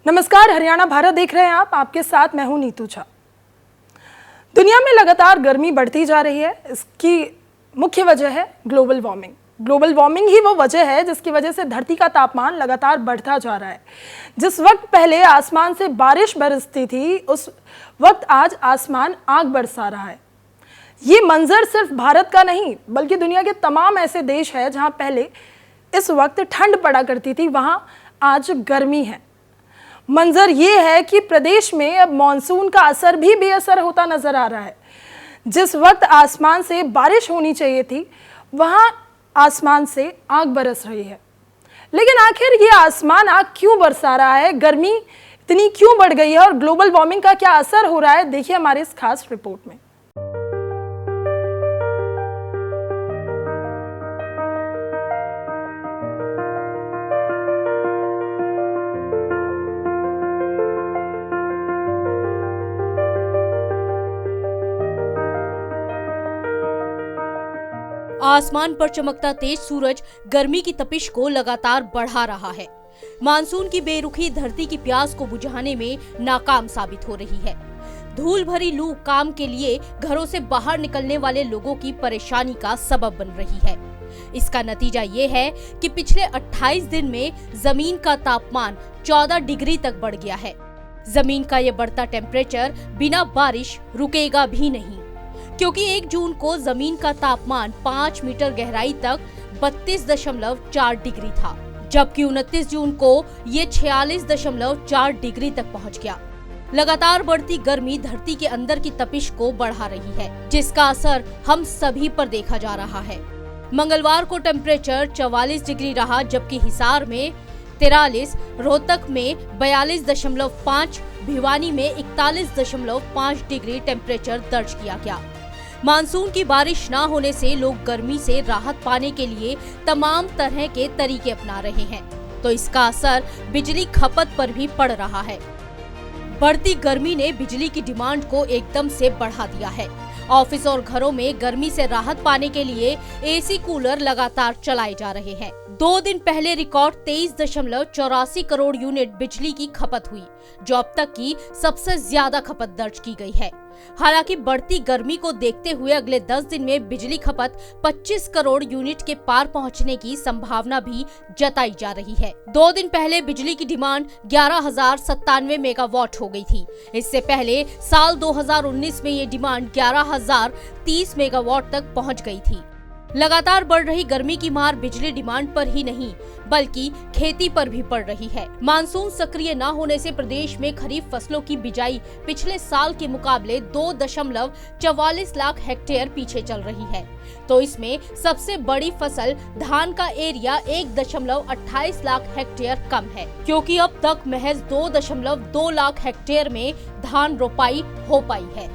नमस्कार, हरियाणा भारत देख रहे हैं आप। आपके साथ मैं हूं नीतू झा। दुनिया में लगातार गर्मी बढ़ती जा रही है। इसकी मुख्य वजह है ग्लोबल वार्मिंग। ग्लोबल वार्मिंग ही वो वजह है जिसकी वजह से धरती का तापमान लगातार बढ़ता जा रहा है। जिस वक्त पहले आसमान से बारिश बरसती थी, उस वक्त आज आसमान आग बरसा रहा है। ये मंजर सिर्फ भारत का नहीं बल्कि दुनिया के तमाम ऐसे देश हैं जहां पहले इस वक्त ठंड पड़ा करती थी, वहां आज गर्मी है। मंजर ये है कि प्रदेश में अब मॉनसून का असर भी बेअसर होता नजर आ रहा है। जिस वक्त आसमान से बारिश होनी चाहिए थी, वहां आसमान से आग बरस रही है। लेकिन आखिर ये आसमान आग क्यों बरसा रहा है? गर्मी इतनी क्यों बढ़ गई है और ग्लोबल वार्मिंग का क्या असर हो रहा है? देखिए हमारे इस खास रिपोर्ट में। आसमान पर चमकता तेज सूरज गर्मी की तपिश को लगातार बढ़ा रहा है। मानसून की बेरुखी धरती की प्यास को बुझाने में नाकाम साबित हो रही है। धूल भरी लू काम के लिए घरों से बाहर निकलने वाले लोगों की परेशानी का सबब बन रही है। इसका नतीजा ये है कि पिछले 28 दिन में जमीन का तापमान 14 डिग्री तक बढ़ गया है। जमीन का ये बढ़ता टेम्परेचर बिना बारिश रुकेगा भी नहीं, क्योंकि 1 जून को जमीन का तापमान 5 मीटर गहराई तक 32.4 डिग्री था, जबकि 29 जून को ये 46.4 डिग्री तक पहुंच गया। लगातार बढ़ती गर्मी धरती के अंदर की तपिश को बढ़ा रही है, जिसका असर हम सभी पर देखा जा रहा है। मंगलवार को टेम्परेचर 44 डिग्री रहा, जबकि हिसार में 43, रोहतक में 42.5, भिवानी में 41.5 डिग्री टेम्परेचर दर्ज किया गया। मानसून की बारिश न होने से लोग गर्मी से राहत पाने के लिए तमाम तरह के तरीके अपना रहे हैं, तो इसका असर बिजली खपत पर भी पड़ रहा है। बढ़ती गर्मी ने बिजली की डिमांड को एकदम से बढ़ा दिया है। ऑफिस और घरों में गर्मी से राहत पाने के लिए एसी कूलर लगातार चलाए जा रहे हैं। 2 दिन पहले रिकॉर्ड 23.84 करोड़ यूनिट बिजली की खपत हुई, जो अब तक की सबसे ज्यादा खपत दर्ज की गई है। हालांकि बढ़ती गर्मी को देखते हुए अगले 10 दिन में बिजली खपत 25 करोड़ यूनिट के पार पहुंचने की संभावना भी जताई जा रही है। 2 दिन पहले बिजली की डिमांड 11,097 मेगावाट हो गई थी। इससे पहले साल 2019 में ये डिमांड 11,030 मेगावाट तक पहुंच गई थी। लगातार बढ़ रही गर्मी की मार बिजली डिमांड पर ही नहीं बल्कि खेती पर भी पड़ रही है। मानसून सक्रिय न होने से प्रदेश में खरीफ फसलों की बिजाई पिछले साल के मुकाबले 2.44 लाख हेक्टेयर पीछे चल रही है, तो इसमें सबसे बड़ी फसल धान का एरिया 1.28 लाख हेक्टेयर कम है, क्योंकि अब तक महज 2.2 लाख हेक्टेयर में धान रोपाई हो पाई है।